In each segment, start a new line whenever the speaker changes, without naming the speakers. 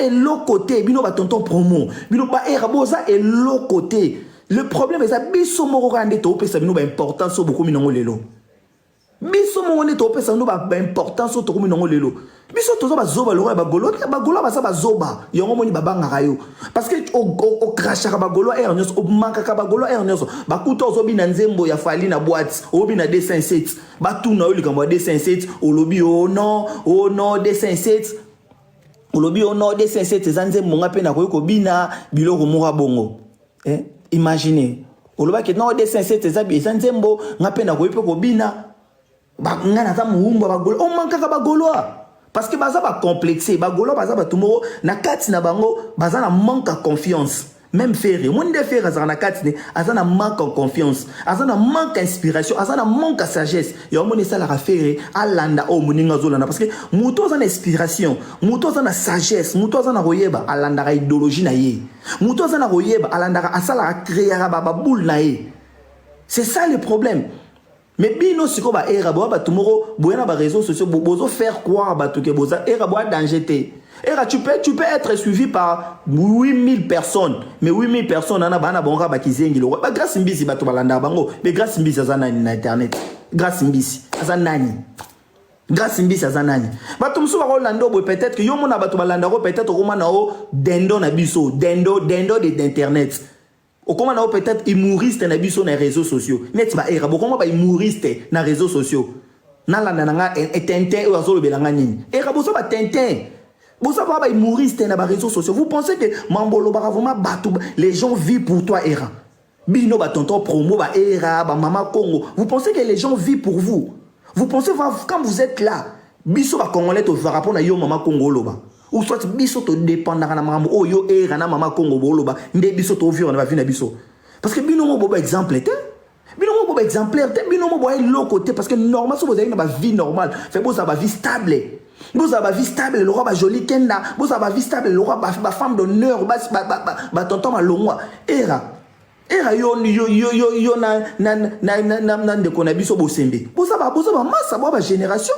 et l'autre côté, bino ba tonton promo, bino ba era boza et l'autre côté. Le problème est ça, biso moko rande to pesa bino ba importance so beaucoup minongo lelo. Biso moko ne to pesa no ba importance so to minongo lelo. Biso toza ba zoba lo ba golo ba sa ba zoba. Yongo moni ba banga rayo. Parce que o crachaka ba golo ernyos, o manka ka ba golo ernyos. Ba kuto zo bi na nzembo ya fali na boîte, o bi na D57. Ba tuna o likambo D57, o lobi o non D57. Olobi ono de sensete zanze monga pe na ko bina biloko mura bongo. Imaginez. Oloba ke no de sensete zabi zanze mbo ngape na ko bina ba ngana za muumba ba golo. O manka ka ba golo. Parce que baza ba complexé, ba golo baza ba tumoro na kati na bango baza na manque de confiance. Même faire, mon de faire azana kati azana manque en confiance, azana manque d'inspiration, azana manque de sagesse. Yo moni ça la faire alanda o moninga zolana parce que muto azana inspiration, muto azana sagesse, muto azana royeba alanda ka idéologie na ye. Muto azana royeba alanda ka asala créer ba boule na ye. C'est ça le problème. Mais bino siko ba era ba tumoro boyana ba réseaux sociaux bozo faire croire ba to ke boza era ba danger te. Et là, tu peux être suivi par 8000 personnes. Mais 8000 personnes, on a bonga bakizengi. Grâce Mbisi, bato balanda bango. Mais grâce Mbisi, azana na internet. Grâce Mbisi, azanani. Grâce Mbisi, azanani. Bato msou bako lando, peut-être que yomo na bato balanda peut-être au comment na o dendo na biso, dendo d'internet. Au comment na o peut-être humoriste na biso na réseaux sociaux. Net ba era, comment ba humoriste na réseaux sociaux. Na landa nga Tintin ou azolo belanga nini. Era boso ba Tintin. Vous savez pas, humoriste dans les réseaux sociaux. Vous pensez que Mambolo Baravoma Batou, les gens vivent pour toi, Era. Bino Batonton promo, Era, Mama Congo. Vous pensez que les gens vivent pour vous. Vous pensez quand vous êtes là, Biso ba Congolais to va rapport à Yo Mama Congo Loba. Ou soit Biso to dépend na Mama Oh Yo Era na Mama Congo Boloba. Nde Biso to vivre on va venir Biso. Parce que Bino mo bobo exemple était. Bino mo bobo exemplaire, Bino mo bobo l'autre côté parce que normal si vous avez une vie normale, fait beau ça va vie stable. Vous avez vie stable, le roi va joli kenda. Vous avez vie stable, le roi va femme d'honneur, va tonton ma longwa. Era yo na de konabiso bosembe. Vous avez massa boba génération.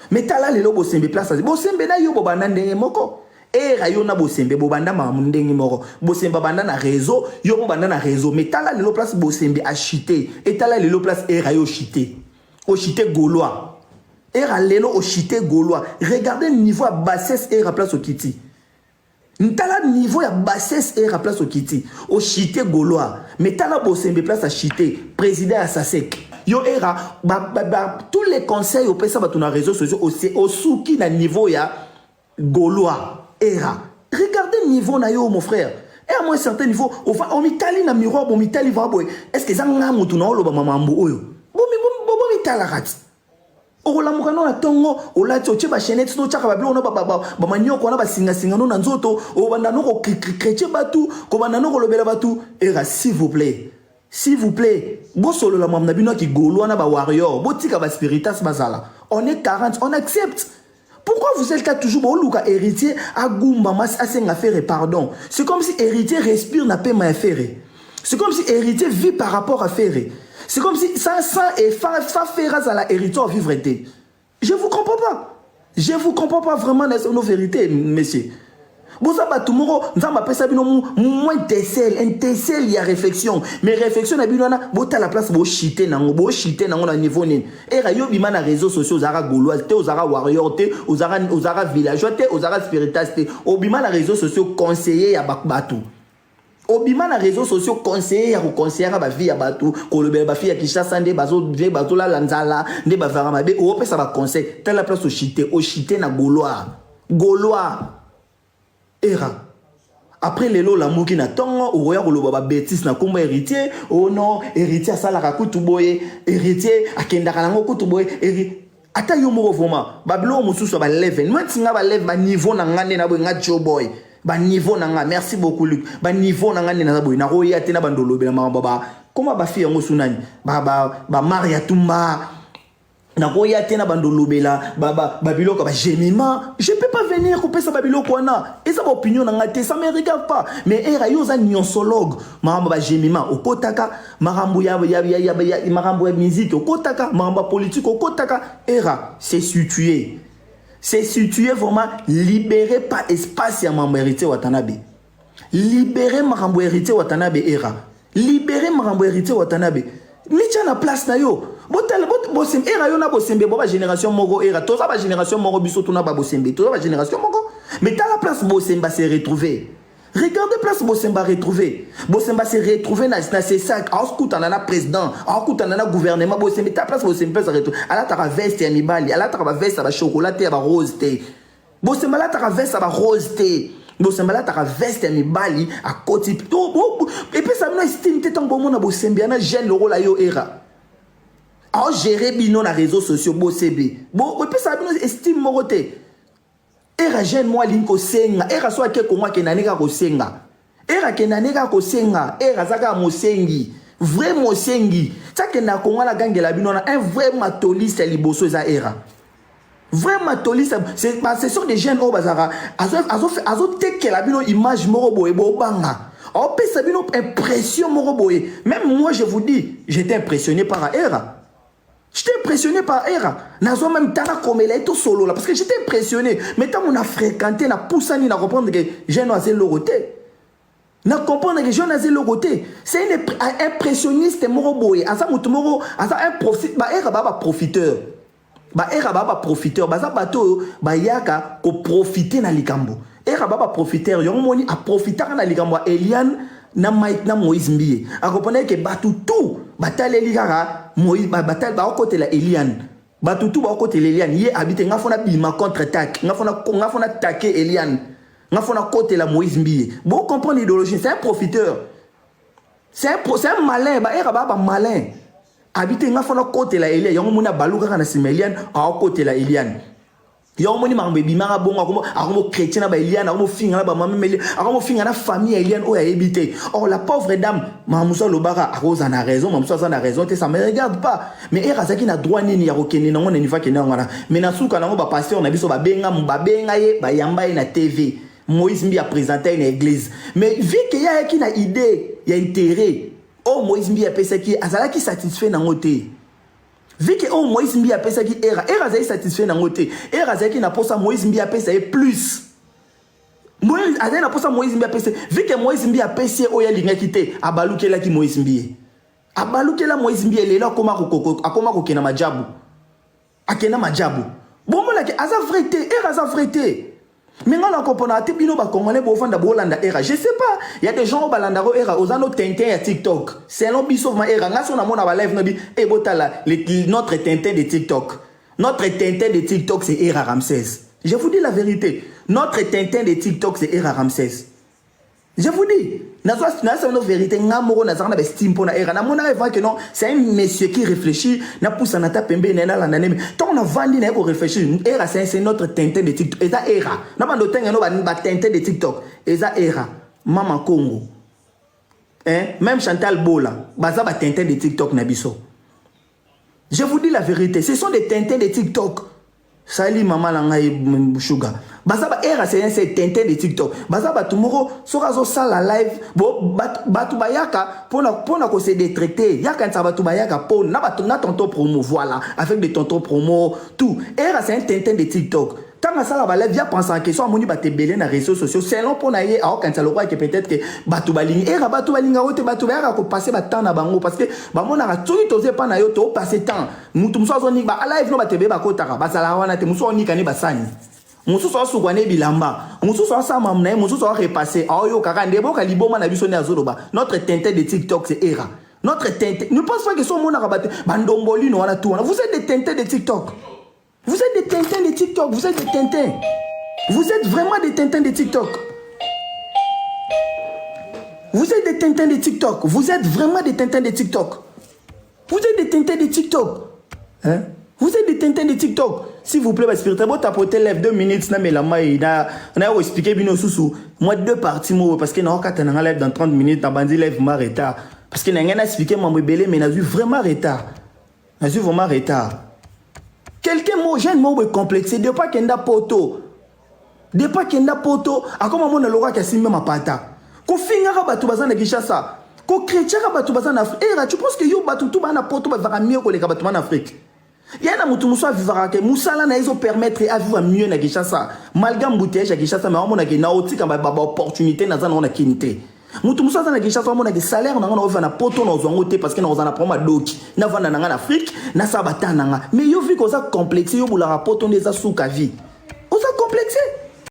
Mais tala le bosembe place. Bosembe na yo boba ndenge moko. Era yo na bosembe bobanda ma ndenge moko. Bosembe banda na réseau, yo banda na réseau. Mais tala le place bosembe a chité. Et tala le place era yo chité. O chité gaulois. Era lelo au chité gaulois. Regardez le niveau à bassesse era place au Kiti. N'tala niveau à bassesse era place au Kiti. Au chité gaulois. Mais tala bosembe place à chité. Président à Sasek. Yo era tous les conseils au PSA sur les réseaux sociaux au souki na niveau ya gaulois era. Regardez le niveau na yo mon frère. Et à un certain niveau, on mitali na miroir, on mitali va boy. Est-ce que ça nga mutu na oloba mamambo oyo? Bon mitala rat. Ola mukano na tongo ola tsoche ba chenette no chaka ba bilo no ba manyoko na ba singa no na nzoto o banda no ko kreche batu ko banda no ko lobela batu era s'il vous plaît bo solo la mamna bino ki golo na ba warrior bo tika ba spiritas bazala on est 40 on accepte. Pourquoi vous êtes là toujours bon Luka héritier à Goumba mas asenga faire pardon. C'est comme si héritier respire na pema faire. C'est comme si héritier vit par rapport à faire. C'est comme si ça et fa feras à la héritage vivre était. Je vous comprends pas. Je vous comprends pas vraiment nos vérités, messieurs. Bon ça va tout le monde, nous avons appelé ça moins un tessel, il y a réflexion. Mais réflexion na binona, bon t'as la place bo chiter nango na niveau nen. Et rayo bima na réseaux sociaux zara gaulois, te zara warrior, te zara villageois, te zara spiritas, te obima na réseaux sociaux conseiller ya bakbatu. Obima na réseaux sociaux conseiller ou conseillera ba vie ya batu ko le ba fille ya Kinshasa nde bazo la lanzala nde ba vara mabe o pe ça va conseil telle la place au chité na gaulois era après les lots la muki na tongo o roya ko lo ba bêtise na komba héritier oh non héritier sala ka kutuboye héritier akenda kanango kutuboye ata yo mo vraiment bablo mususu ba level moi tinga ba level ba niveau na ngane na bo nga joboy ba niveau nanga merci beaucoup Luc ba niveau nanga na boy na roya tena bandolo bela mama baba comment ba fille ngo sunani ba Maria Tumba na roya tena bandolo bela baba babiloko ba gemima je peux pas venir couper ça babiloko na et ça ba opinion nanga te ça me regarde pas mais era yo za nyonsologue mama ba gemima okotaka marambo ya marambo ya musique okotaka marambo politique okotaka era c'est situé c'est situé vraiment libéré par espace ya mambo héritier Watanabe. Libérer Marambo héritier Watanabe era. Libérer Marambo héritier Watanabe. Mitia na place na yo. Botel bosembe era yo na bosembe boba génération moko era. Toza ba génération moko biso tuna ba bosembe. Toza ba génération moko. Mais dans la place bosemba s'est retrouvé. Regardez place Bosemba retrouvé. Bosemba s'est retrouvé dans ces sacs. En scout en a président, en scout en a gouvernement. Bosemba ta place Bosemba s'est retrouvé. À la veste et mibali, à la veste à chocolat et à rose thé. Bosemba la ta veste à rose thé. Bosemba la ta veste et mibali à côté. Et puis ça me estime t'es un bon monde à Bosemba na gêne le rôle à yo era. En gérer bino na réseaux sociaux Bosemba. Bon et puis ça me estime moroté. Era jeune moi linko senga era so ake ko moi ke naneka ko senga era ke naneka ko senga era zaka mosengi vrai mosengi ça ke na konga la gangela bino na un vrai matoliste liboso za era vrai matoliste ce sont des jeunes au bazara azo teke la bino image moro boye bo banga on peut ça bino impression moro boye même moi je vous dis j'étais impressionné par era. J'étais impressionné par Era. Nazo même tana comme elle est tout solo là parce que j'étais impressionné. Mais tant on a fréquenté na poussani na comprendre que j'ai noisé l'oroté. Na comprendre que j'ai noisé l'oroté. C'est un impressionniste moroboy. Asa mutumoro, asa un profit ba Era baba profiteur. Ba Era baba profiteur. Ba za bato ba yaka ko profiter na likambo. Era baba profiteur. Yon moni a profiter na likambo Eliane na Mike na Moïse Mbie. A comprendre que batu tout batale ligara Moïse batale ba côté la Eliane batutu ba côté l'Eliane yé habite ngafona bima contre attaque ngafona attaquer Eliane ngafona côté la Moïse Mbie. Bon comprendre l'idéologie, c'est un profiteur, c'est un malin ba era ba malin habite ngafona côté la Eliane yango mona baluka na Simeliane a côté la Eliane. Yon moni mambe bimara bongo akomo chrétien na ba Eliane akomo finga na ba mameli akomo finga na famille Eliane o ya ebité. Or la pauvre dame Mamoussa Lobara akoza na raison Mamoussa na raison ça me regarde pas mais erazaki na droit nini ya kokene nango na nifa kene ngana mais na suka nango ba pasteur na biso ba benga ye ba yamba na TV Moïse Mbi a présenté une église mais vu que ya ki na idée ya intérêt oh Moïse Mbi a pensé qui azala qui satisfait nango te. Vu que Moïse Mbi a pensé qui era zai satisfait dans côté era zai qui n'a pas ça Moïse Mbi a pensé plus Moïse a n'a pas ça Moïse Mbi a pensé vu que Moïse Mbi a pensé o ya linga kité abaluke la ki Moïse Mbi abaluke la Moïse Mbi elle là comment ko kena majabu akena majabu bon la ki aza vérité era za vérité. Mais on a compris que bino ba congolais bo fanda bo landa era. Je sais pas, il y a des gens au balanda era aux ano tintin à TikTok. C'est un biso ma era ngaso na mona ba live no bi e botala notre tintin de TikTok. Notre tintin de TikTok c'est Era Ramsès. Je vous dis la vérité. Notre tintin de TikTok c'est Era Ramsès. Je vous dis, c'est une vérité. C'est un monsieur qui réfléchit. Tant on a vendu, on réfléchit. Era, c'est notre tintin de TikTok. Et ça, Era. N'a pas de tintin de TikTok. Et ça, Era. Maman Congo. Même Chantal Bola. Baza ba tintin de TikTok nabiso. Je vous dis la vérité. Ce sont des tintins de TikTok. Sali maman langai sugar. Bazaba era c'est un tintin de TikTok. Bazaba tomorrow sera zo sala live bo batu bayaka pona ko se détraiter. Yaka ça batu bayaka pona na batu na tonton promo voilà avec des tontons promo tout. Era c'est un tintin de TikTok. Quand ça va live via pensant que soit moni bate belé na réseaux sociaux c'est long pour naie a quand ça le roi que peut-être que batu balingi era batu balinga ote batu bayaka ko passer ba temps na bango parce que ba mona ka tsoki toze pa na yo to passer temps. Mutu muso zo ni ba live no bate be ba ko taka ba sala wana te muso ni kani ba sani. Musu so sugwane bilamba musu so sa mamna musu so repasser ayo kaka ndebo ka liboma na biso ne azoloba notre tintin de TikTok c'est Era notre tintin ne pense pas que son mona rabate bandomboli no wana tout vous êtes des tintins de TikTok vous êtes des tintins de TikTok vous êtes des tintins vous êtes vraiment des tintins de TikTok vous êtes des tintins de TikTok vous êtes vraiment des tintins de TikTok vous êtes des tintins de TikTok hein vous êtes des tintins de TikTok. S'il vous plaît, spirituel, vous tapotez lève 2 minutes, na melama na expliquer bino susu. Moi 2 parties mo parce que na okata na live dans 30 minutes na bandi live ma retard parce que na ngana expliquer moi belé mais na eu vraiment retard. Na eu vraiment retard. Quelqu'un mo jeune mo complexé de pas kenda poto. De pas kenda poto, akoma mo na lora ka simba mapata. Ko finga batu bazana Kinshasa. Ko chrétien batu bazana Afrique. Tu penses que yo batu tout bana poto ba va mieux ko les batu en Afrique. Il y a un mutu muso vivra que musala na iso permettre à vivre mieux na Kinshasa. Malgré mbouteillage à Kinshasa mais on a que na otika ba opportunité na zana on a kinité. Mutu muso na Kinshasa on a que salaire na on na poto na zongote parce que na ozana proma doki. Na vanda na en Afrique na sabata na. Mais yo vu que ça complexé yo boula poto neza souka vie. Oza complexé.